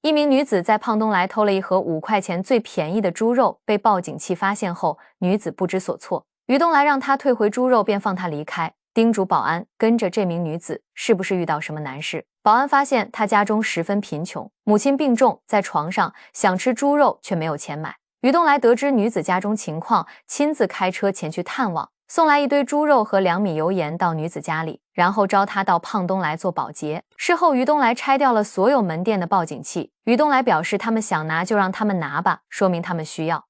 一名女子在胖东来偷了一盒5块钱最便宜的猪肉，被报警器发现后，女子不知所措。于东来让她退回猪肉，便放她离开，叮嘱保安跟着这名女子是不是遇到什么难事。保安发现她家中十分贫穷，母亲病重，在床上，想吃猪肉却没有钱买。于东来得知女子家中情况，亲自开车前去探望，送来一堆猪肉和2米油盐到女子家里，然后招她到胖东来做保洁。事后，于东来拆掉了所有门店的报警器。于东来表示，他们想拿就让他们拿吧，说明他们需要。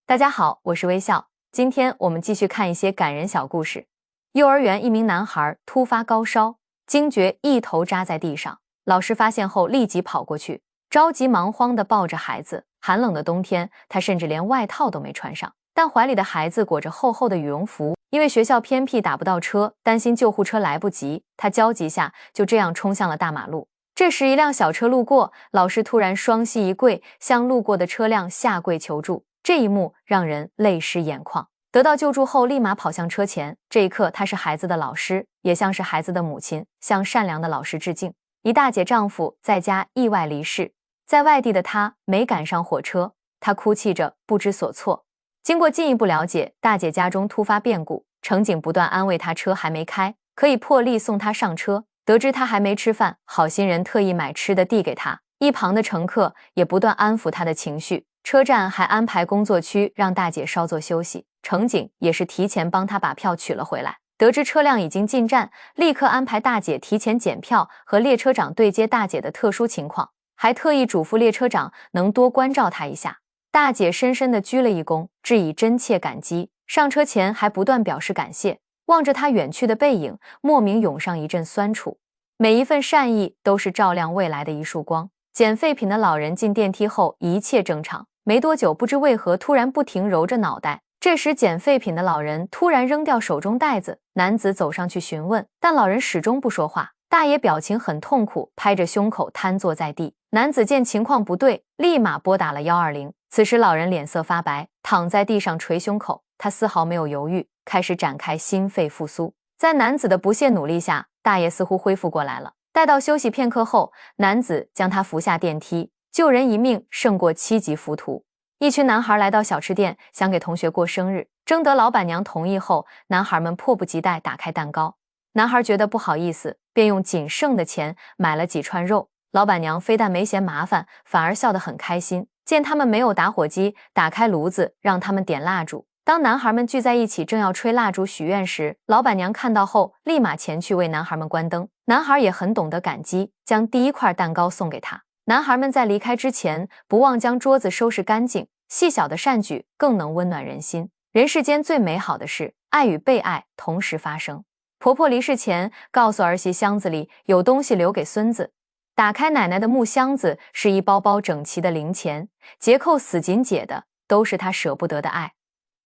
大家好，我是微笑，今天我们继续看一些感人小故事。幼儿园一名男孩突发高烧，惊觉一头扎在地上，老师发现后立即跑过去，着急忙慌地抱着孩子。寒冷的冬天，他甚至连外套都没穿上，但怀里的孩子裹着厚厚的羽绒服。因为学校偏僻打不到车，担心救护车来不及，他焦急下就这样冲向了大马路。这时一辆小车路过，老师突然双膝一跪，向路过的车辆下跪求助。这一幕让人泪湿眼眶。得到救助后立马跑向车前，这一刻他是孩子的老师，也像是孩子的母亲，向善良的老师致敬。一大姐丈夫在家意外离世，在外地的她没赶上火车，她哭泣着不知所措。经过进一步了解，大姐家中突发变故，乘警不断安慰她车还没开，可以破例送她上车。得知她还没吃饭，好心人特意买吃的递给她，一旁的乘客也不断安抚她的情绪。车站还安排工作区让大姐稍作休息，乘警也是提前帮她把票取了回来。得知车辆已经进站，立刻安排大姐提前检票和列车长对接大姐的特殊情况，还特意嘱咐列车长能多关照她一下。大姐深深地鞠了一躬，致以真切感激。上车前还不断表示感谢，望着她远去的背影，莫名涌上一阵酸楚。每一份善意都是照亮未来的一束光。捡废品的老人进电梯后一切正常，没多久不知为何突然不停揉着脑袋。这时捡废品的老人突然扔掉手中袋子，男子走上去询问，但老人始终不说话。大爷表情很痛苦，拍着胸口瘫坐在地。男子见情况不对，立马拨打了120。此时老人脸色发白，躺在地上捶胸口，他丝毫没有犹豫，开始展开心肺复苏。在男子的不懈努力下，大爷似乎恢复过来了。待到休息片刻后，男子将他扶下电梯。救人一命胜过7级浮屠。一群男孩来到小吃店，想给同学过生日，征得老板娘同意后，男孩们迫不及待打开蛋糕。男孩觉得不好意思，便用仅剩的钱买了几串肉。老板娘非但没嫌麻烦，反而笑得很开心。见他们没有打火机，打开炉子让他们点蜡烛。当男孩们聚在一起正要吹蜡烛许愿时，老板娘看到后立马前去为男孩们关灯。男孩也很懂得感激，将第一块蛋糕送给他。男孩们在离开之前不忘将桌子收拾干净，细小的善举更能温暖人心。人世间最美好的事，爱与被爱同时发生。婆婆离世前告诉儿媳，箱子里有东西留给孙子。打开奶奶的木箱子，是一包包整齐的零钱，结扣死紧解的，都是她舍不得的爱。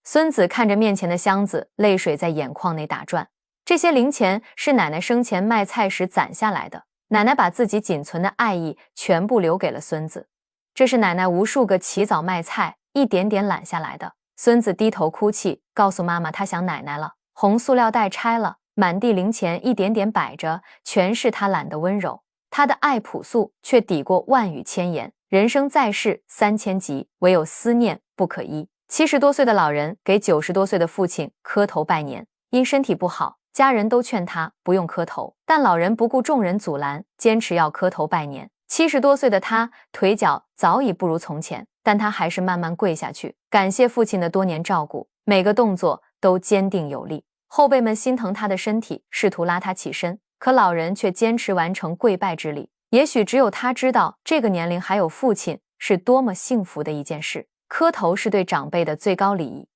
孙子看着面前的箱子，泪水在眼眶内打转。这些零钱是奶奶生前卖菜时攒下来的，奶奶把自己仅存的爱意全部留给了孙子。这是奶奶无数个起早卖菜一点点揽下来的。孙子低头哭泣，告诉妈妈他想奶奶了。红塑料袋拆了，满地零钱一点点摆着，全是他揽的温柔。他的爱朴素，却抵过万语千言。人生在世3000疾，唯有思念不可医。70多岁的老人给90多岁的父亲磕头拜年，因身体不好，家人都劝他不用磕头，但老人不顾众人阻拦，坚持要磕头拜年。70多岁的他腿脚早已不如从前，但他还是慢慢跪下去，感谢父亲的多年照顾，每个动作都坚定有力。后辈们心疼他的身体，试图拉他起身，可老人却坚持完成跪拜之礼。也许只有他知道，这个年龄还有父亲是多么幸福的一件事。磕头是对长辈的最高礼仪。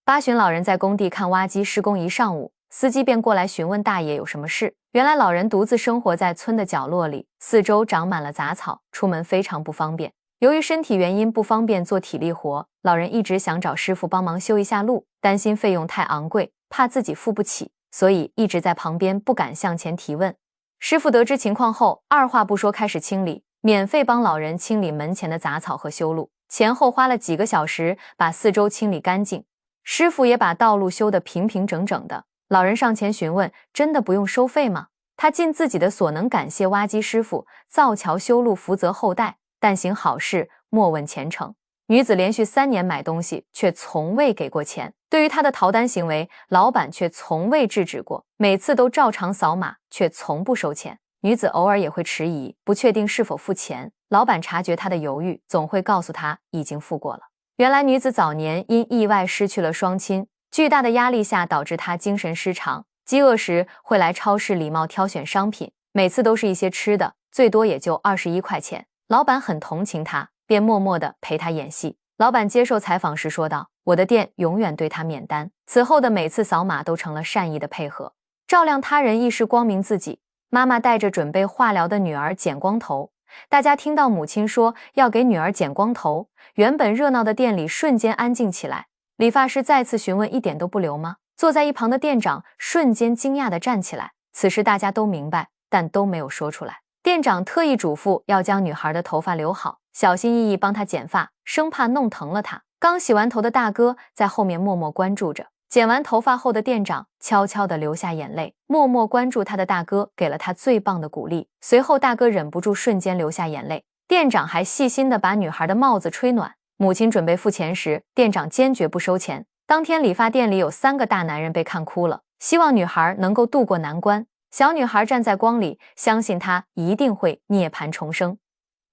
八旬老人在工地看挖机施工一上午，司机便过来询问大爷有什么事。原来老人独自生活在村的角落里，四周长满了杂草，出门非常不方便。由于身体原因不方便做体力活，老人一直想找师傅帮忙修一下路，担心费用太昂贵，怕自己付不起，所以一直在旁边不敢向前提问。师傅得知情况后，二话不说开始清理，免费帮老人清理门前的杂草和修路，前后花了几个小时把四周清理干净。师傅也把道路修得平平整整的。老人上前询问，真的不用收费吗？他尽自己的所能感谢挖机师傅，造桥修路，福泽后代。但行好事，莫问前程。女子连续3年买东西，却从未给过钱。对于她的逃单行为，老板却从未制止过，每次都照常扫码，却从不收钱。女子偶尔也会迟疑，不确定是否付钱。老板察觉她的犹豫，总会告诉她已经付过了。原来女子早年因意外失去了双亲，巨大的压力下导致她精神失常，饥饿时会来超市礼貌挑选商品，每次都是一些吃的，最多也就21块钱。老板很同情她，便默默地陪她演戏。老板接受采访时说道：“我的店永远对她免单。”此后的每次扫码都成了善意的配合，照亮他人亦是光明自己。妈妈带着准备化疗的女儿剪光头，大家听到母亲说要给女儿剪光头，原本热闹的店里瞬间安静起来。理发师再次询问：“一点都不留吗？”坐在一旁的店长瞬间惊讶地站起来。此时大家都明白，但都没有说出来。店长特意嘱咐要将女孩的头发留好，小心翼翼帮她剪发，生怕弄疼了她。刚洗完头的大哥在后面默默关注着。剪完头发后的店长悄悄地流下眼泪，默默关注他的大哥给了他最棒的鼓励。随后大哥忍不住瞬间流下眼泪，店长还细心地把女孩的帽子吹暖。母亲准备付钱时，店长坚决不收钱。当天理发店里有3个大男人被看哭了，希望女孩能够渡过难关。小女孩站在光里，相信她一定会涅槃重生。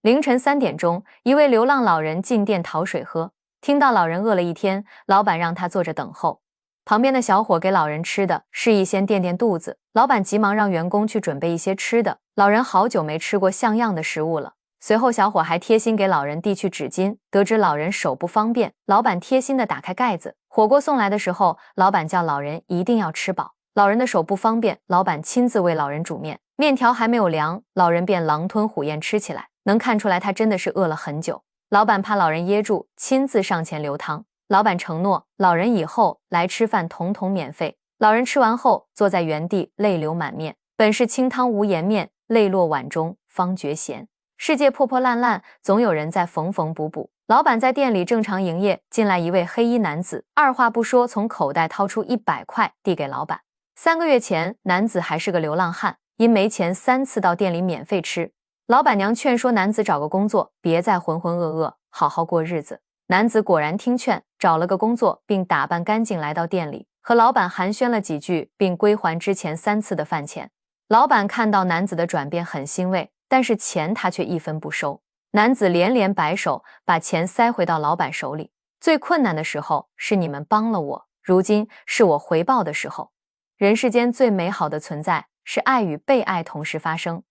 凌晨3点钟，一位流浪老人进店讨水喝，听到老人饿了一天，老板让他坐着等候。旁边的小伙给老人吃的，示意先垫垫肚子。老板急忙让员工去准备一些吃的，老人好久没吃过像样的食物了。随后小伙还贴心给老人递去纸巾，得知老人手不方便，老板贴心地打开盖子。火锅送来的时候，老板叫老人一定要吃饱。老人的手不方便，老板亲自为老人煮面，面条还没有凉，老人便狼吞虎咽吃起来，能看出来他真的是饿了很久。老板怕老人噎住，亲自上前留汤。老板承诺，老人以后来吃饭统统免费。老人吃完后，坐在原地泪流满面。本是清汤无盐面，泪落碗中方觉咸。世界破破烂烂，总有人在缝缝补补。老板在店里正常营业，进来一位黑衣男子，二话不说从口袋掏出100块递给老板。3个月前，男子还是个流浪汉，因没钱3次到店里免费吃。老板娘劝说男子找个工作，别再浑浑噩噩，好好过日子。男子果然听劝，找了个工作，并打扮干净来到店里，和老板寒暄了几句，并归还之前3次的饭钱。老板看到男子的转变很欣慰，但是钱他却一分不收。男子连连摆手，把钱塞回到老板手里。最困难的时候是你们帮了我，如今是我回报的时候。人世间最美好的存在是爱与被爱同时发生。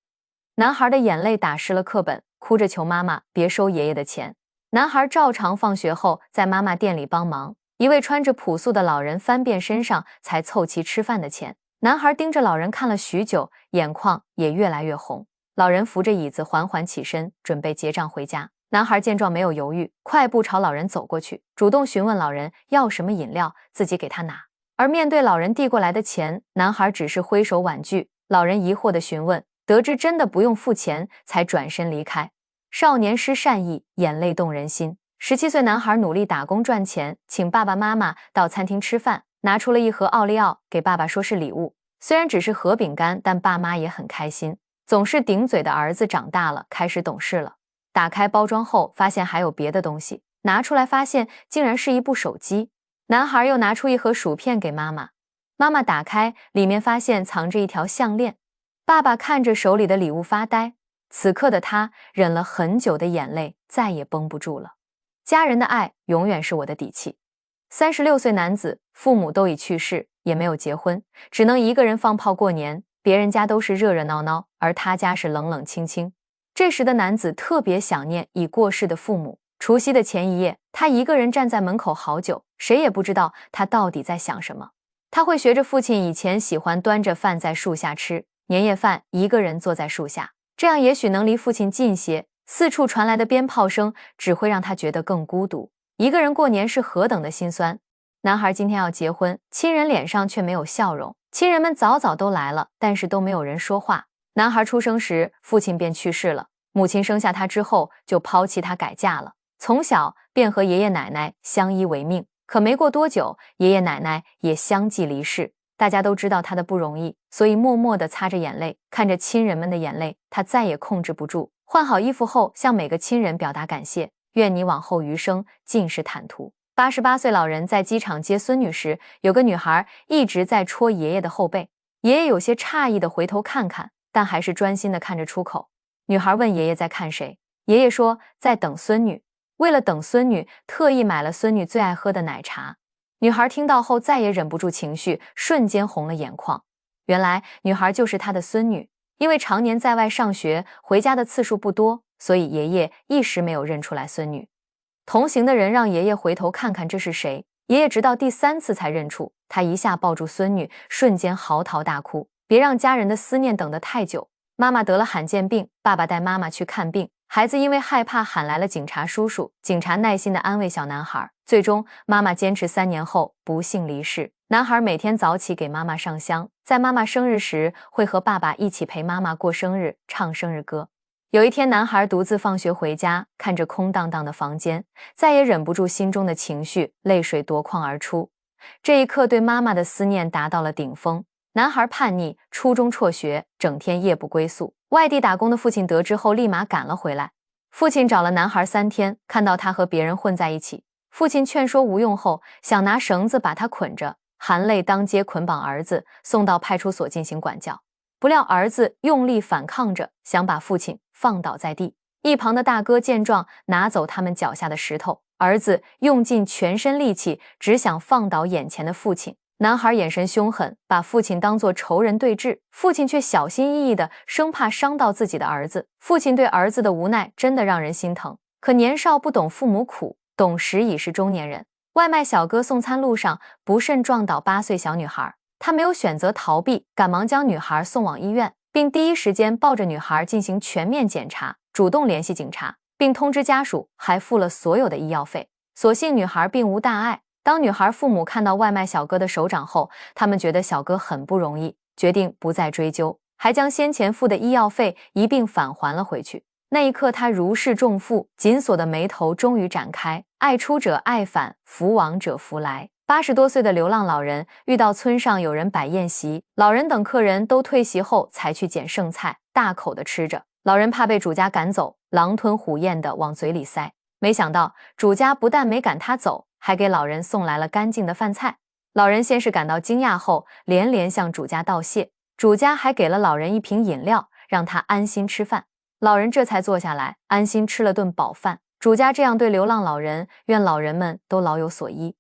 男孩的眼泪打湿了课本，哭着求妈妈别收爷爷的钱。男孩照常放学后在妈妈店里帮忙，一位穿着朴素的老人翻遍身上才凑齐吃饭的钱。男孩盯着老人看了许久，眼眶也越来越红。老人扶着椅子缓缓起身，准备结账回家。男孩见状没有犹豫，快步朝老人走过去，主动询问老人要什么饮料，自己给他拿。而面对老人递过来的钱，男孩只是挥手婉拒。老人疑惑地询问，得知真的不用付钱，才转身离开。少年施善意，眼泪动人心。17岁男孩努力打工赚钱，请爸爸妈妈到餐厅吃饭，拿出了一盒奥利奥给爸爸说是礼物。虽然只是盒饼干，但爸妈也很开心。总是顶嘴的儿子长大了，开始懂事了。打开包装后，发现还有别的东西，拿出来发现竟然是一部手机。男孩又拿出一盒薯片给妈妈，妈妈打开，里面发现藏着一条项链。爸爸看着手里的礼物发呆，此刻的他忍了很久的眼泪再也绷不住了。家人的爱永远是我的底气。36岁男子，父母都已去世，也没有结婚，只能一个人放炮过年。别人家都是热热闹闹，而他家是冷冷清清。这时的男子特别想念已过世的父母。除夕的前一夜，他一个人站在门口好久，谁也不知道他到底在想什么。他会学着父亲以前喜欢端着饭在树下吃，年夜饭一个人坐在树下，这样也许能离父亲近些。四处传来的鞭炮声只会让他觉得更孤独。一个人过年是何等的心酸。男孩今天要结婚，亲人脸上却没有笑容。亲人们早早都来了，但是都没有人说话。男孩出生时，父亲便去世了，母亲生下他之后就抛弃他改嫁了。从小便和爷爷奶奶相依为命，可没过多久，爷爷奶奶也相继离世。大家都知道他的不容易，所以默默地擦着眼泪，看着亲人们的眼泪，他再也控制不住，换好衣服后，向每个亲人表达感谢，愿你往后余生尽是坦途。88岁老人在机场接孙女时，有个女孩一直在戳爷爷的后背，爷爷有些诧异地回头看看，但还是专心地看着出口。女孩问爷爷在看谁，爷爷说在等孙女，为了等孙女，特意买了孙女最爱喝的奶茶。女孩听到后再也忍不住情绪，瞬间红了眼眶。原来女孩就是她的孙女，因为常年在外上学，回家的次数不多，所以爷爷一时没有认出来孙女。同行的人让爷爷回头看看这是谁，爷爷直到第3次才认出，他一下抱住孙女，瞬间嚎啕大哭，别让家人的思念等得太久。妈妈得了罕见病，爸爸带妈妈去看病，孩子因为害怕喊来了警察叔叔，警察耐心地安慰小男孩，最终妈妈坚持3年后不幸离世。男孩每天早起给妈妈上香，在妈妈生日时会和爸爸一起陪妈妈过生日，唱生日歌。有一天，男孩独自放学回家，看着空荡荡的房间，再也忍不住心中的情绪，泪水夺眶而出。这一刻，对妈妈的思念达到了顶峰。男孩叛逆，初中辍学，整天夜不归宿。外地打工的父亲得知后，立马赶了回来。父亲找了男孩3天，看到他和别人混在一起，父亲劝说无用后，想拿绳子把他捆着，含泪当街捆绑儿子，送到派出所进行管教。不料儿子用力反抗着，想把父亲放倒在地。一旁的大哥见状，拿走他们脚下的石头。儿子用尽全身力气，只想放倒眼前的父亲。男孩眼神凶狠，把父亲当作仇人对峙，父亲却小心翼翼的，生怕伤到自己的儿子。父亲对儿子的无奈真的让人心疼，可年少不懂父母苦，懂时已是中年人。外卖小哥送餐路上不慎撞倒8岁小女孩，他没有选择逃避，赶忙将女孩送往医院，并第一时间抱着女孩进行全面检查，主动联系警察，并通知家属，还付了所有的医药费。所幸女孩并无大碍。当女孩父母看到外卖小哥的手掌后，他们觉得小哥很不容易，决定不再追究，还将先前付的医药费一并返还了回去。那一刻，他如释重负，紧锁的眉头终于展开。爱出者爱返，福往者福来。80多岁的流浪老人遇到村上有人摆宴席，老人等客人都退席后才去捡剩菜，大口的吃着。老人怕被主家赶走，狼吞虎咽的往嘴里塞。没想到主家不但没赶他走，还给老人送来了干净的饭菜。老人先是感到惊讶后，连连向主家道谢。主家还给了老人一瓶饮料，让他安心吃饭。老人这才坐下来，安心吃了顿饱饭。主家这样对流浪老人，愿老人们都老有所依。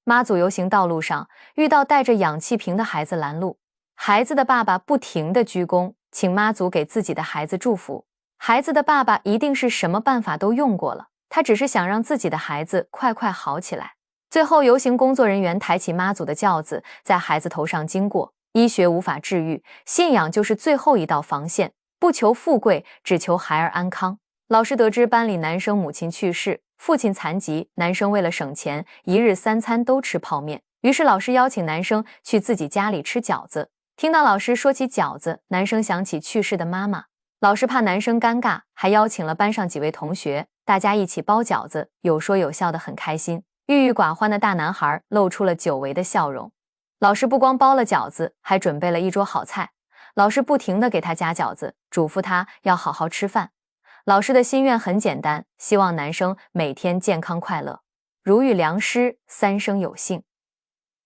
妈祖游行道路上，遇到带着氧气瓶的孩子拦路，孩子的爸爸不停地鞠躬，请妈祖给自己的孩子祝福。孩子的爸爸一定是什么办法都用过了，他只是想让自己的孩子快快好起来。最后，游行工作人员抬起妈祖的轿子，在孩子头上经过。医学无法治愈，信仰就是最后一道防线，不求富贵，只求孩儿安康。老师得知班里男生母亲去世，父亲残疾，男生为了省钱，一日3餐都吃泡面。于是老师邀请男生去自己家里吃饺子。听到老师说起饺子，男生想起去世的妈妈。老师怕男生尴尬，还邀请了班上几位同学，大家一起包饺子，有说有笑得很开心。郁郁寡欢的大男孩露出了久违的笑容。老师不光包了饺子，还准备了一桌好菜。老师不停地给他夹饺子，嘱咐他要好好吃饭。老师的心愿很简单，希望男生每天健康快乐，如遇良师，三生有幸。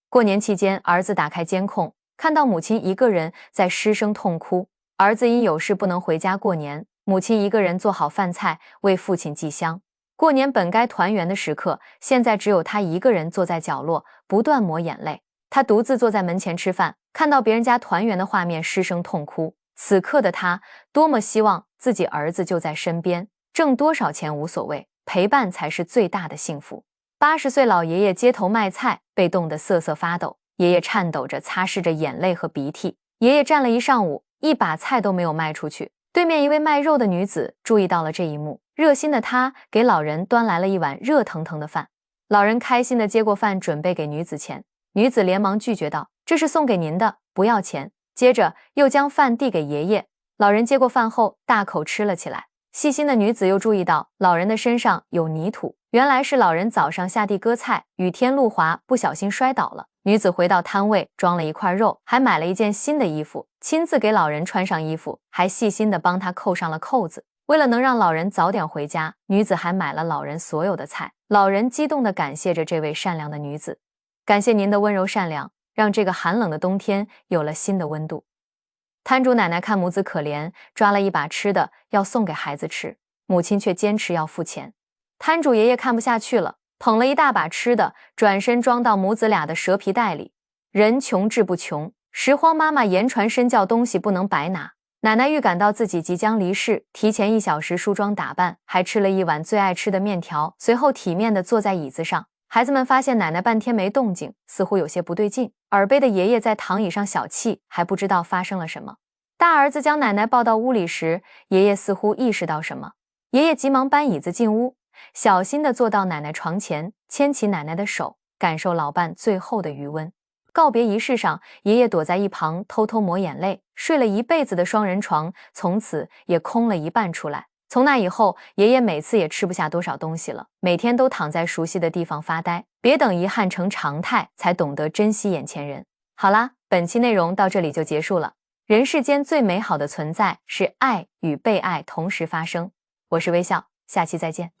过年期间，儿子打开监控，看到母亲一个人在失声痛哭。儿子因有事不能回家过年，母亲一个人做好饭菜为父亲祭香。过年本该团圆的时刻，现在只有他一个人坐在角落，不断抹眼泪。他独自坐在门前吃饭，看到别人家团圆的画面，失声痛哭。此刻的他多么希望自己儿子就在身边，挣多少钱无所谓，陪伴才是最大的幸福。80岁老爷爷街头卖菜，被冻得瑟瑟发抖，爷爷颤抖着擦拭着眼泪和鼻涕。爷爷站了一上午，一把菜都没有卖出去。对面一位卖肉的女子注意到了这一幕，热心的她给老人端来了一碗热腾腾的饭。老人开心地接过饭，准备给女子钱。女子连忙拒绝道：“这是送给您的，不要钱。”接着又将饭递给爷爷。老人接过饭后大口吃了起来。细心的女子又注意到老人的身上有泥土，原来是老人早上下地割菜，雨天路滑，不小心摔倒了。女子回到摊位，装了一块肉，还买了一件新的衣服，亲自给老人穿上衣服，还细心地帮他扣上了扣子。为了能让老人早点回家，女子还买了老人所有的菜。老人激动地感谢着这位善良的女子，感谢您的温柔善良，让这个寒冷的冬天有了新的温度。摊主奶奶看母子可怜，抓了一把吃的要送给孩子吃，母亲却坚持要付钱。摊主爷爷看不下去了，捧了一大把吃的，转身装到母子俩的蛇皮袋里。人穷志不穷，拾荒妈妈言传身教，东西不能白拿。奶奶预感到自己即将离世，提前1小时梳妆打扮，还吃了一碗最爱吃的面条，随后体面地坐在椅子上。孩子们发现奶奶半天没动静，似乎有些不对劲。耳背的爷爷在躺椅上小憩，还不知道发生了什么。大儿子将奶奶抱到屋里时，爷爷似乎意识到什么，爷爷急忙搬椅子进屋，小心地坐到奶奶床前，牵起奶奶的手，感受老伴最后的余温。告别仪式上，爷爷躲在一旁偷偷抹眼泪，睡了一辈子的双人床从此也空了一半出来。从那以后，爷爷每次也吃不下多少东西了，每天都躺在熟悉的地方发呆。别等遗憾成常态，才懂得珍惜眼前人。好啦，本期内容到这里就结束了。人世间最美好的存在是爱与被爱同时发生。我是微笑，下期再见。